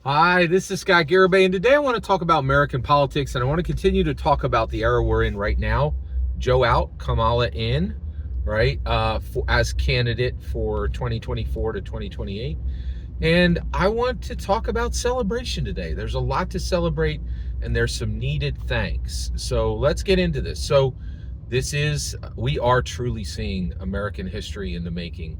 Hi, this is Scott Garibay, and today I want to talk about American politics, and I want to continue to talk about the era we're in right now. Joe out, Kamala in, right, as candidate for 2024 to 2028. And I want to talk about celebration today. There's a lot to celebrate, and there's some needed thanks. So let's get into this. So we are truly seeing American history in the making.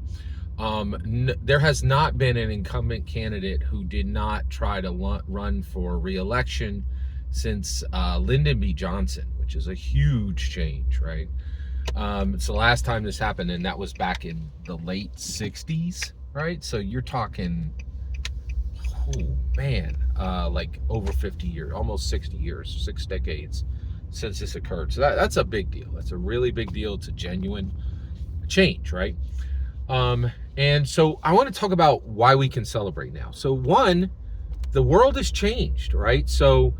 There has not been an incumbent candidate who did not try to run for re-election since Lyndon B. Johnson, which is a huge change, right? It's the last time this happened, and that was back in the late 60s, right? So you're talking, oh man, like over 50 years, almost 60 years, 6 decades since this occurred. So that's a big deal. That's a really big deal. It's a genuine change, right? And so I want to talk about why we can celebrate now. So one, the world has changed, right? So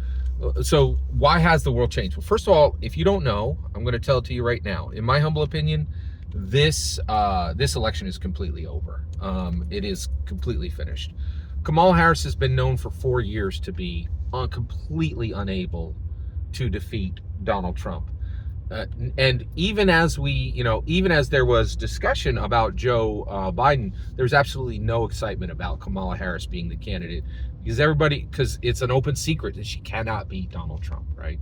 why has the world changed? Well, first of all, if you don't know, I'm going to tell it to you right now. In my humble opinion, this election is completely over. It is completely finished. Kamala Harris has been known for 4 years to be completely unable to defeat Donald Trump. And even as there was discussion about Joe Biden, there's absolutely no excitement about Kamala Harris being the candidate because it's an open secret that she cannot beat Donald Trump, right?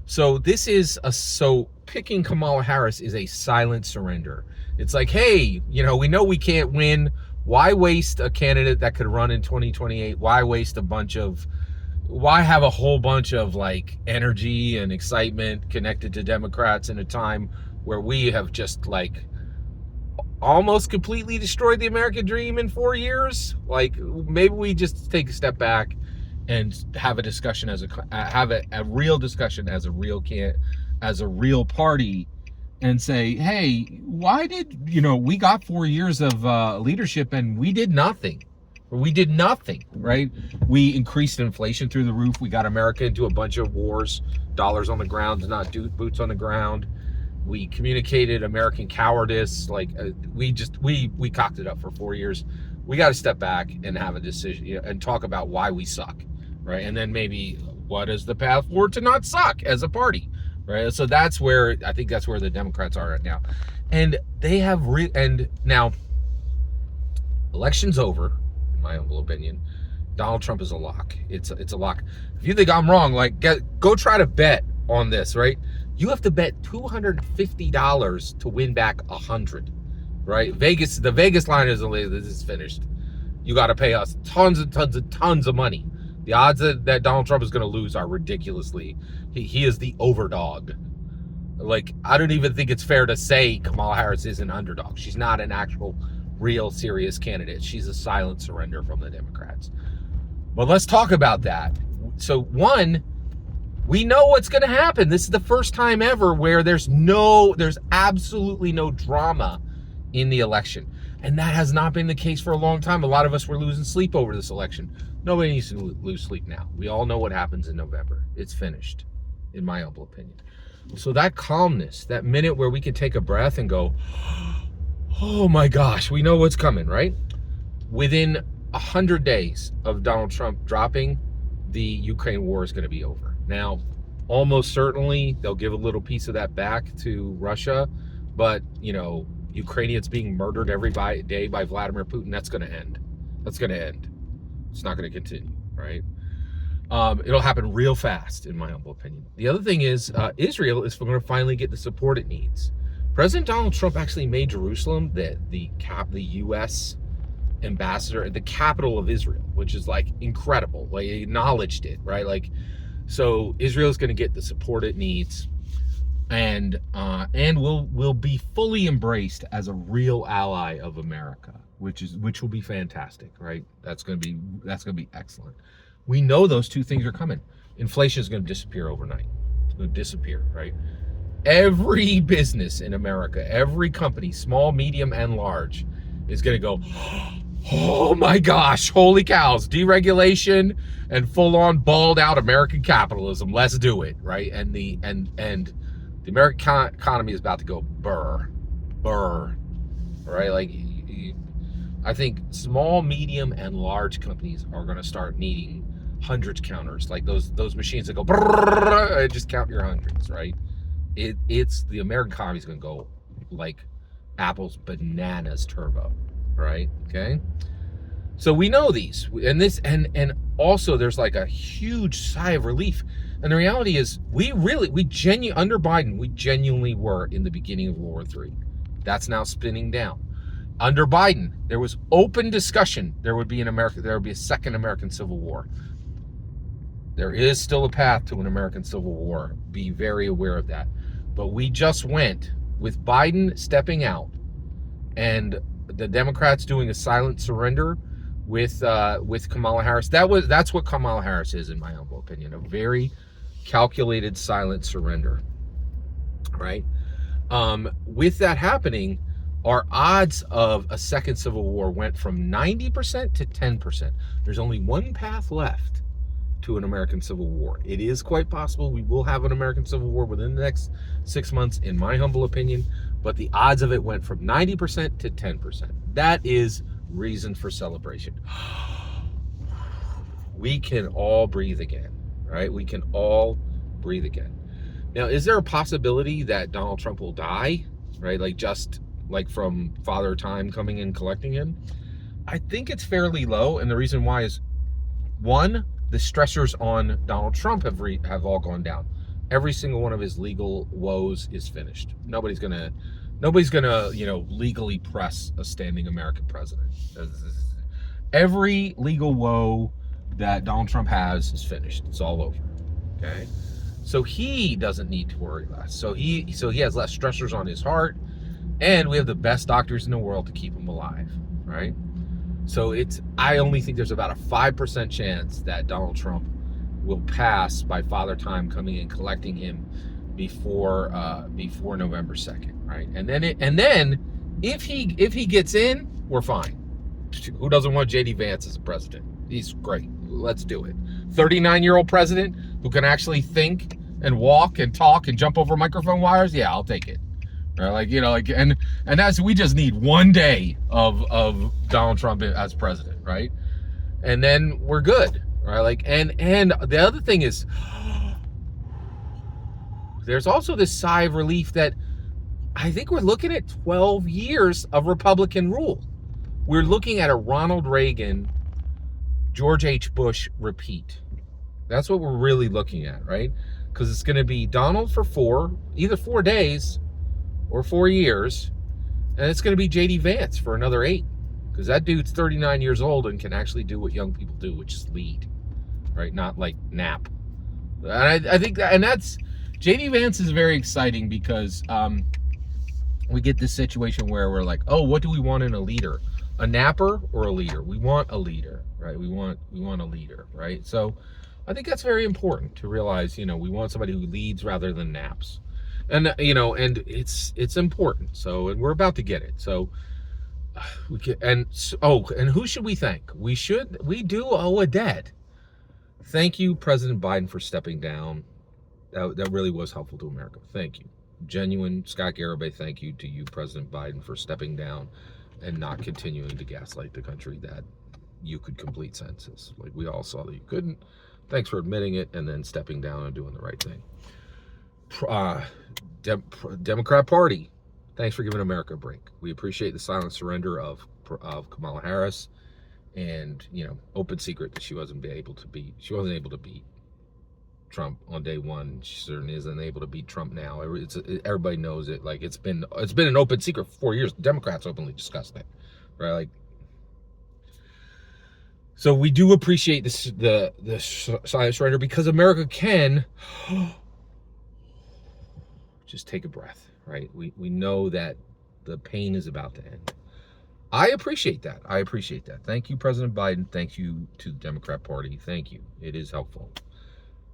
So picking Kamala Harris is a silent surrender. It's like, hey, we know we can't win. Why waste a candidate that could run in 2028? Why have a whole bunch of like energy and excitement connected to Democrats in a time where we have just like almost completely destroyed the American dream in 4 years? Like, maybe we just take a step back and have a discussion have a real discussion as a real party and say, hey, why did we got 4 years of leadership and we did nothing? We did nothing, right? We increased inflation through the roof. We got America into a bunch of wars, dollars on the ground, not boots on the ground. We communicated American cowardice. Like we cocked it up for 4 years. We got to step back and have a decision and talk about why we suck, right? And then maybe what is the path forward to not suck as a party, right? So I think that's where the Democrats are right now, and they have and now election's over. My humble opinion, Donald Trump is a lock. It's a lock. If you think I'm wrong, like go try to bet on this, right? You have to bet $250 to win back 100, right? The Vegas line is this is finished. You got to pay us tons of money. The odds that Donald Trump is going to lose are ridiculously. He is the overdog. Like, I don't even think it's fair to say Kamala Harris is an underdog. She's not an actual real serious candidate. She's a silent surrender from the Democrats. But let's talk about that. So one, we know what's going to happen. This is the first time ever where there's absolutely no drama in the election. And that has not been the case for a long time. A lot of us were losing sleep over this election. Nobody needs to lose sleep now. We all know what happens in November. It's finished, in my humble opinion. So that calmness, that minute where we can take a breath and go, oh my gosh, we know what's coming, right? Within 100 days of Donald Trump dropping, the Ukraine war is going to be over. Now, almost certainly they'll give a little piece of that back to Russia, but Ukrainians being murdered every day by Vladimir Putin, that's going to end. That's going to end. It's not going to continue, right? It'll happen real fast, in my humble opinion. The other thing is Israel is going to finally get the support it needs. President Donald Trump actually made Jerusalem the U.S. ambassador, the capital of Israel, which is like incredible. Like, he acknowledged it, right? Like, so Israel is going to get the support it needs, and will be fully embraced as a real ally of America, which will be fantastic, right? That's going to be excellent. We know those two things are coming. Inflation is going to disappear overnight. It's going to disappear, right? Every business in America, every company, small, medium, and large, is going to go, oh my gosh, holy cows, deregulation and full-on balled-out American capitalism. Let's do it, right? And the American economy is about to go burr, right? Like, I think small, medium, and large companies are going to start needing hundreds counters, like those machines that go brrrr, and just count your hundreds, right? It's the American economy is going to go like Apple's bananas turbo, right? Okay. So we know these, and this, and also there's like a huge sigh of relief. And the reality is, under Biden, we genuinely were in the beginning of World War III. That's now spinning down. Under Biden, there was open discussion. There would be a second American Civil War. There is still a path to an American Civil War. Be very aware of that. But we just went with Biden stepping out and the Democrats doing a silent surrender with Kamala Harris. That's what Kamala Harris is, in my humble opinion. A very calculated silent surrender, right? With that happening, our odds of a second Civil War went from 90% to 10%. There's only one path left to an American Civil War. It is quite possible we will have an American Civil War within the next 6 months, in my humble opinion, but the odds of it went from 90% to 10%. That is reason for celebration. We can all breathe again, right? We can all breathe again. Now, is there a possibility that Donald Trump will die, right? Like from Father Time coming and collecting him? I think it's fairly low, and the reason why is, one, the stressors on Donald Trump have all gone down. Every single one of his legal woes is finished. Nobody's gonna, legally press a standing American president. Every legal woe that Donald Trump has is finished. It's all over. Okay, so he doesn't need to worry less. So he has less stressors on his heart, and we have the best doctors in the world to keep him alive, right? So I only think there's about a 5% chance that Donald Trump will pass by Father Time coming and collecting him before November 2nd, right? And then if he gets in, we're fine. Who doesn't want JD Vance as a president? He's great. Let's do it. 39-year-old president who can actually think and walk and talk and jump over microphone wires. Yeah, I'll take it. Right? And we just need 1 day of Donald Trump as president, right? And then we're good, right? And the other thing is, there's also this sigh of relief that I think we're looking at 12 years of Republican rule. We're looking at a Ronald Reagan, George H. Bush repeat. That's what we're really looking at, right? Because it's going to be Donald for either 4 days or 4 years, and it's going to be JD Vance for another 8, because that dude's 39 years old and can actually do what young people do, which is lead, right? Not like nap. And I think that's JD Vance is very exciting because we get this situation where we're like, oh, what do we want in a leader? A napper or a leader? We want a leader, right? We want a leader, right? So I think that's very important to realize. We want somebody who leads rather than naps. And and it's important. So, and we're about to get it. So and who should we thank? We do owe a debt. Thank you, President Biden, for stepping down. That really was helpful to America. Thank you. Genuine Scott Garibay, thank you to you, President Biden, for stepping down and not continuing to gaslight the country that you could complete census. Like, we all saw that you couldn't. Thanks for admitting it and then stepping down and doing the right thing. Democrat Party, thanks for giving America a break. We appreciate the silent surrender of Kamala Harris, and open secret that she wasn't able to beat Trump on day one. She certainly isn't able to beat Trump now. Everybody knows it. Like, it's been an open secret for 4 years. Democrats openly discussed it, right? Like, so we do appreciate the silent surrender, because America can just take a breath, right? We know that the pain is about to end. I appreciate that. Thank you, President Biden. Thank you to the Democrat Party. Thank you. It is helpful.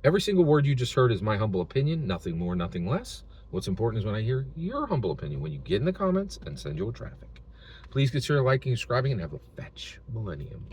Every single word you just heard is my humble opinion, nothing more, nothing less. What's important is when I hear your humble opinion, when you get in the comments and send your traffic. Please consider liking, subscribing, and have a fetch millennium.